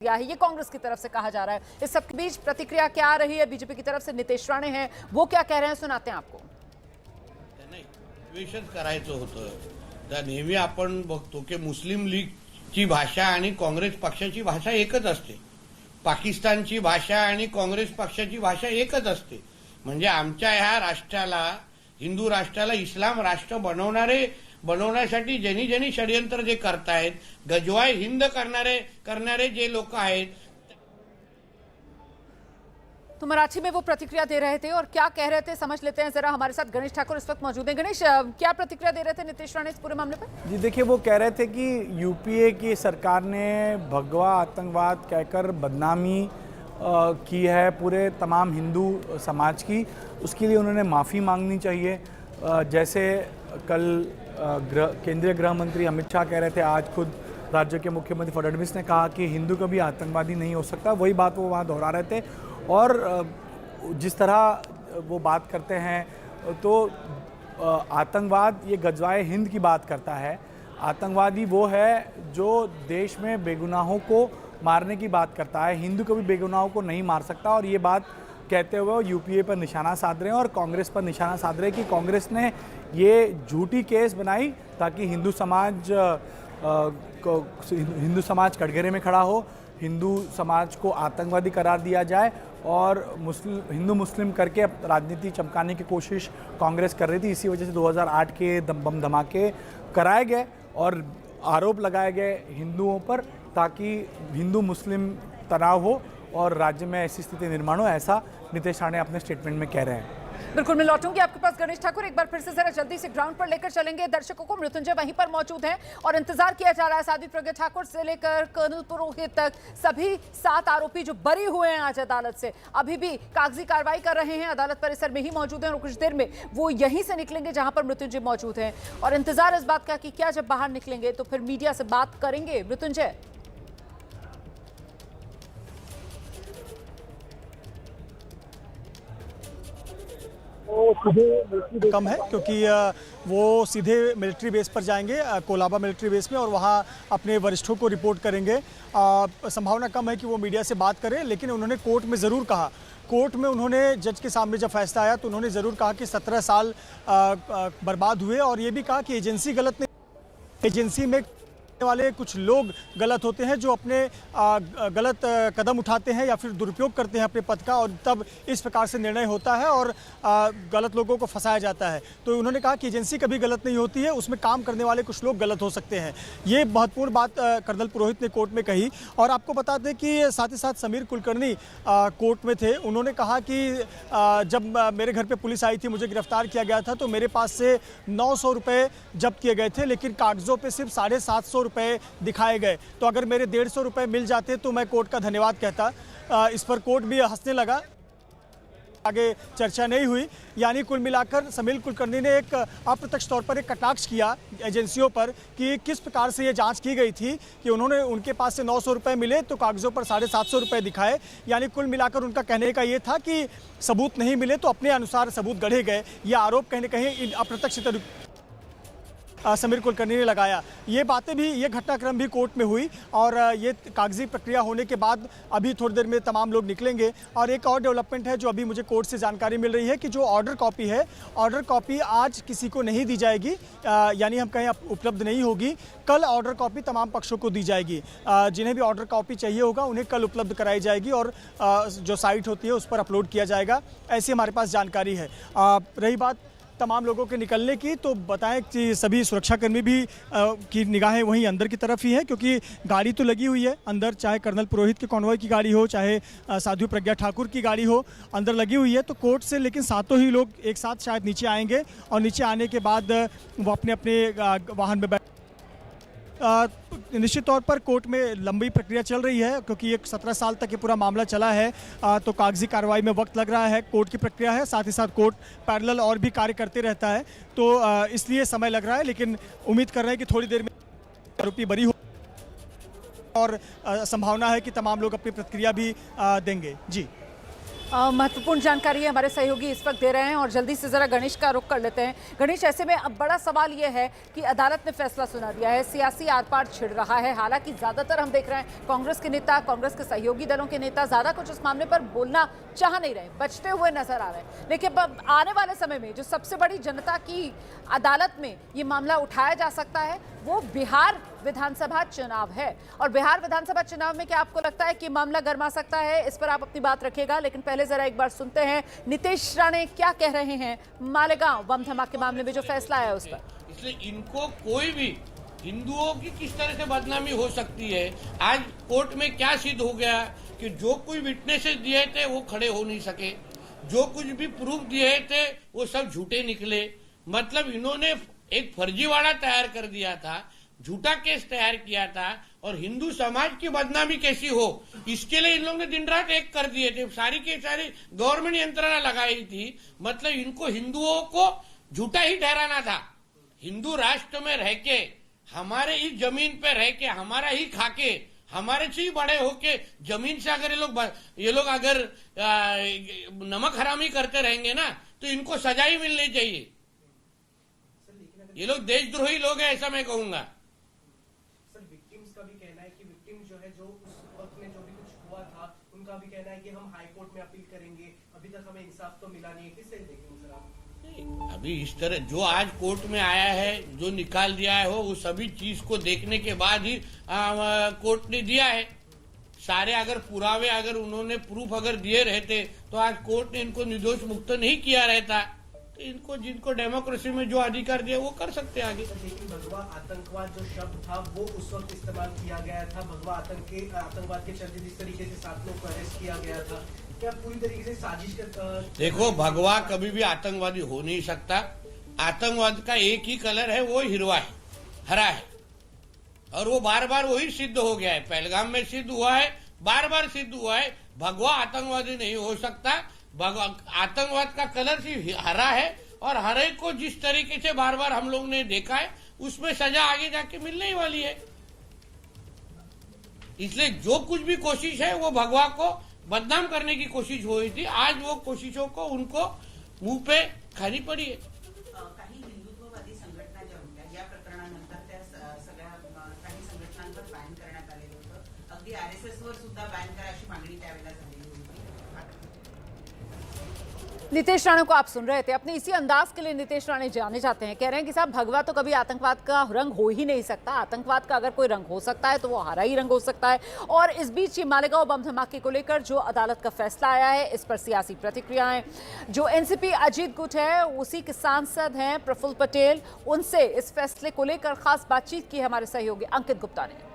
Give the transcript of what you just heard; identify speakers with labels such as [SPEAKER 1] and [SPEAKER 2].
[SPEAKER 1] दिया है, ये कांग्रेस की तरफ से कहा जा रहा है। इस सबके बीच प्रतिक्रिया क्या आ रही है बीजेपी की तरफ से? नितेश राणे हैं, वो क्या कह रहे हैं, सुनाते हैं आपको।
[SPEAKER 2] नाही, द्वेषच करायचं होतं तर नेहमी आपण बघतो की मुस्लिम लीगची भाषा आणि काँग्रेस पक्षाची भाषा एकच असते. पाकिस्तानची भाषा आणि काँग्रेस पक्षाची भाषा एकच असते. म्हणजे आमच्या ह्या राष्ट्राला, हिंदू राष्ट्राला इस्लाम राष्ट्र बनवण्यासाठी ज्यांनी षडयंत्र जे करतायत, गजवाय हिंद करणारे जे लोक आहेत.
[SPEAKER 1] तो मराठी में वो प्रतिक्रिया दे रहे थे और क्या कह रहे थे समझ लेते हैं जरा। हमारे साथ गणेश ठाकुर इस वक्त मौजूद हैं। गणेश, क्या प्रतिक्रिया दे रहे थे नितेश राणे इस पूरे मामले पर?
[SPEAKER 3] जी देखिए, वो कह रहे थे कि यूपीए की सरकार ने भगवा आतंकवाद कहकर बदनामी की है पूरे तमाम हिंदू समाज की। उसके लिए उन्होंने माफ़ी मांगनी चाहिए। जैसे कल केंद्रीय गृह मंत्री अमित शाह कह रहे थे, आज खुद राज्य के मुख्यमंत्री फडणवीस ने कहा कि हिंदू कभी आतंकवादी नहीं हो सकता। वही बात वो वहाँ दोहरा रहे थे। और जिस तरह वो बात करते हैं तो आतंकवाद ये गजवाए हिंद की बात करता है। आतंकवादी वो है जो देश में बेगुनाहों को मारने की बात करता है। हिंदू कभी बेगुनाहों को नहीं मार सकता। और ये बात कहते हुए वो यूपीए पर निशाना साध रहे हैं और कांग्रेस पर निशाना साध रहे हैं कि कांग्रेस ने ये झूठी केस बनाई ताकि हिंदू समाज कटघरे में खड़ा हो, हिंदू समाज को आतंकवादी करार दिया जाए और हिंदू मुस्लिम करके राजनीति चमकाने की कोशिश कांग्रेस कर रही थी। इसी वजह से 2008 के बम धमाके कराए गए और आरोप लगाए गए हिंदुओं पर ताकि हिंदू मुस्लिम तनाव हो और राज्य में ऐसी स्थिति निर्माण हो, ऐसा नितेश राणे अपने स्टेटमेंट में कह रहे हैं।
[SPEAKER 1] बिल्कुल, मैं लौटूंगी आपके पास गणेश ठाकुर। एक बार फिर से जरा जल्दी से ग्राउंड पर लेकर चलेंगे दर्शकों को। मृत्युंजय वहीं पर मौजूद हैं और इंतजार किया जा रहा है साध्वी प्रज्ञा ठाकुर से लेकर कर्नल पुरोहित तक सभी 7 आरोपी जो बरी हुए हैं आज अदालत से, अभी भी कागजी कार्रवाई कर रहे हैं, अदालत परिसर में ही मौजूद हैं और कुछ देर में वो यहीं से निकलेंगे जहां पर मृत्युंजय मौजूद हैं। और इंतजार इस बात का कि क्या जब बाहर निकलेंगे तो फिर मीडिया से बात करेंगे। मृत्युंजय,
[SPEAKER 4] कम है क्योंकि वो सीधे मिलिट्री बेस पर जाएंगे, कोलाबा मिलिट्री बेस में, और वहाँ अपने वरिष्ठों को रिपोर्ट करेंगे। संभावना कम है कि वो मीडिया से बात करें, लेकिन उन्होंने कोर्ट में ज़रूर कहा, कोर्ट में उन्होंने जज के सामने जब फैसला आया तो उन्होंने ज़रूर कहा कि 17 साल बर्बाद हुए और ये भी कहा कि एजेंसी गलत नहीं, एजेंसी में वाले कुछ लोग गलत होते हैं जो अपने गलत कदम उठाते हैं या फिर दुरुपयोग करते हैं अपने पद का, और तब इस प्रकार से निर्णय होता है और गलत लोगों को फंसाया जाता है। तो उन्होंने कहा कि एजेंसी कभी गलत नहीं होती है, उसमें काम करने वाले कुछ लोग गलत हो सकते हैं। ये महत्वपूर्ण बात कर्नल पुरोहित ने कोर्ट में कही। और आपको बता दें कि साथ ही साथ समीर कुलकर्णी कोर्ट में थे। उन्होंने कहा कि जब मेरे घर पर पुलिस आई थी, मुझे गिरफ्तार किया गया था, तो मेरे पास से 900 रुपये जब्त किए गए थे, लेकिन कागजों पर सिर्फ 750 रुपये दिखाए गए। तो अगर मेरे 150 रुपये मिल जाते तो मैं कोर्ट का धन्यवाद कहता। इस पर कोर्ट भी हंसने लगा, आगे चर्चा नहीं हुई। यानी कुल मिलाकर समीर कुलकर्णी ने एक अप्रत्यक्ष तौर पर एक कटाक्ष किया एजेंसियों पर कि किस प्रकार से ये जांच की गई थी कि उन्होंने उनके पास से 900 रुपये मिले तो कागजों पर 750 रुपये दिखाए। यानी कुल मिलाकर उनका कहने का ये था कि सबूत नहीं मिले तो अपने अनुसार सबूत गढ़े गए। ये आरोप कहीं न कहीं अप्रत्यक्ष समीर कुलकर्णी ने लगाया। ये बातें भी, ये घटनाक्रम भी कोर्ट में हुई और ये कागजी प्रक्रिया होने के बाद अभी थोड़ी देर में तमाम लोग निकलेंगे। और एक और डेवलपमेंट है जो अभी मुझे कोर्ट से जानकारी मिल रही है कि जो ऑर्डर कॉपी है, ऑर्डर कॉपी आज किसी को नहीं दी जाएगी, यानी हम कहीं उपलब्ध नहीं होगी। कल ऑर्डर कॉपी तमाम पक्षों को दी जाएगी। जिन्हें भी ऑर्डर कॉपी चाहिए होगा उन्हें कल उपलब्ध कराई जाएगी और जो साइट होती है उस पर अपलोड किया जाएगा, ऐसी हमारे पास जानकारी है। रही बात तमाम लोगों के निकलने की, तो बताएं कि सभी सुरक्षाकर्मी भी की निगाहें वहीं अंदर की तरफ ही है, क्योंकि गाड़ी तो लगी हुई है अंदर, चाहे कर्नल पुरोहित के कॉन्वॉय की गाड़ी हो, चाहे साध्वी प्रज्ञा ठाकुर की गाड़ी हो, अंदर लगी हुई है। तो कोर्ट से लेकिन सातों ही लोग एक साथ शायद नीचे आएंगे और नीचे आने के बाद वो अपने अपने वाहन में निश्चित तौर पर कोर्ट में लंबी प्रक्रिया चल रही है, क्योंकि ये 17 साल तक ये पूरा मामला चला है। तो कागजी कार्रवाई में वक्त लग रहा है, कोर्ट की प्रक्रिया है, साथ ही साथ कोर्ट पैरेलल और भी कार्य करते रहता है, तो इसलिए समय लग रहा है। लेकिन उम्मीद कर रहे हैं कि थोड़ी देर में आरोपी बरी हो और संभावना है कि तमाम लोग अपनी प्रतिक्रिया भी देंगे। जी
[SPEAKER 1] महत्वपूर्ण जानकारी हमारे सहयोगी इस वक्त दे रहे हैं और जल्दी से जरा गणेश का रुख कर लेते हैं। गणेश, ऐसे में अब बड़ा सवाल यह है कि अदालत ने फैसला सुना दिया है, सियासी आर पार छिड़ रहा है। हालांकि ज्यादातर हम देख रहे हैं कांग्रेस के नेता, कांग्रेस के सहयोगी दलों के नेता ज्यादा कुछ इस मामले पर बोलना चाह नहीं रहे, बचते हुए नजर आ रहे हैं। लेकिन अब आने वाले समय में जो सबसे बड़ी जनता की अदालत में ये मामला उठाया जा सकता है वो बिहार विधानसभा चुनाव है। और बिहार विधानसभा चुनाव में क्या आपको लगता है कि मामला गर्मा सकता है? इस पर आप अपनी बात रखिएगा, लेकिन पहले जरा एक बार सुनते हैं नीतीश राणे क्या कह रहे हैं मालेगांव बम धमाके मामले में जो फैसला आया उस पर।
[SPEAKER 2] इसलिए इनको कोई भी हिंदुओं की किस तरह से बदनामी हो सकती है। आज कोर्ट में क्या सिद्ध हो गया कि जो कुछ विटनेसेस दिए थे वो खड़े हो नहीं सके, जो कुछ भी प्रूफ दिए थे वो सब झूठे निकले। मतलब इन्होंने एक फर्जीवाड़ा तैयार कर दिया था, झूठा केस तैयार किया था और हिंदू समाज की बदनामी कैसी हो इसके लिए इन लोगों ने दिन रात एक कर दिए थे। सारी के सारी गवर्नमेंट यंत्रणा लगाई थी। मतलब इनको हिंदुओं को झूठा ही ठहराना था। हिंदू राष्ट्र में रह के, हमारे इस जमीन पे रह के, हमारा ही खाके, हमारे से ही बड़े होके जमीन से अगर ये लोग अगर नमक हरामी करते रहेंगे ना तो इनको सजा ही मिलनी चाहिए। ये लोग देशद्रोही लोग हैं, ऐसा मैं कहूंगा।
[SPEAKER 5] सर, विक्टिम्स का भी कहना है कि विक्टिम जो है, जो उस वक्त में जो भी कुछ हुआ था, उनका भी कहना है कि हम हाई कोर्ट में अपील करेंगे, अभी तक हमें इंसाफ तो मिला नहीं है। किससे देखेंगे सर आप?
[SPEAKER 2] अभी इस तरह जो आज कोर्ट में आया है, जो निकाल दिया है वो सभी चीज को देखने के बाद ही कोर्ट ने दिया है। सारे अगर पुरावे, अगर उन्होंने प्रूफ अगर दिए रहते तो आज कोर्ट ने इनको निर्दोष मुक्त नहीं किया रहता। तो इनको, जिनको डेमोक्रेसी में जो अधिकार दिया वो कर सकते हैं आगे।
[SPEAKER 5] लेकिन भगवा आतंकवाद जो शब्द था वो उस वक्त इस्तेमाल किया गया था। भगवा आतंकवाद के चलते जिस तरीके से 7 लोग को अरेस्ट किया गया था, क्या पूरी तरीके से साजिश कर?
[SPEAKER 2] देखो, भगवा कभी भी आतंकवादी हो नहीं सकता। आतंकवाद का एक ही कलर है, वो हिरवा है, हरा है। और वो बार बार वही सिद्ध हो गया है। पहलगाम में सिद्ध हुआ है, बार बार सिद्ध हुआ है। भगवा आतंकवादी नहीं हो सकता। आतंकवाद का कलर सिर्फ हरा है और हरे को जिस तरीके से बार बार हम लोग ने देखा है उसमें सजा आगे जाके मिलने ही वाली है। इसलिए जो कुछ भी कोशिश है वो भगवा को बदनाम करने की कोशिश हुई थी। आज वो कोशिशों को उनको मुंह पे खानी पड़ी है।
[SPEAKER 6] काही हिंदुत्ववादी संघटना ज्या होत्या या प्रकरणानंतर त्या सगळ्या काही संघटनांवर बॅन करण्यात आलेलं होतं। अगदी आरएसएस वर सुद्धा बॅन करा अशी मागणी त्यावेळेला झाली होती।
[SPEAKER 1] नीतीश राणे को आप सुन रहे थे। अपने इसी अंदाज के लिए नीतीश राणे जाने जाते हैं। कह रहे हैं कि साहब भगवा तो कभी आतंकवाद का रंग हो ही नहीं सकता। आतंकवाद का अगर कोई रंग हो सकता है तो वो हरा ही रंग हो सकता है। और इस बीच ये मालेगांव बम धमाके को लेकर जो अदालत का फैसला आया है इस पर सियासी प्रतिक्रियाएं, जो एनसीपी अजीत गुट है उसी के सांसद हैं प्रफुल्ल पटेल, उनसे इस फैसले को लेकर खास बातचीत की हमारे सहयोगी अंकित गुप्ता ने।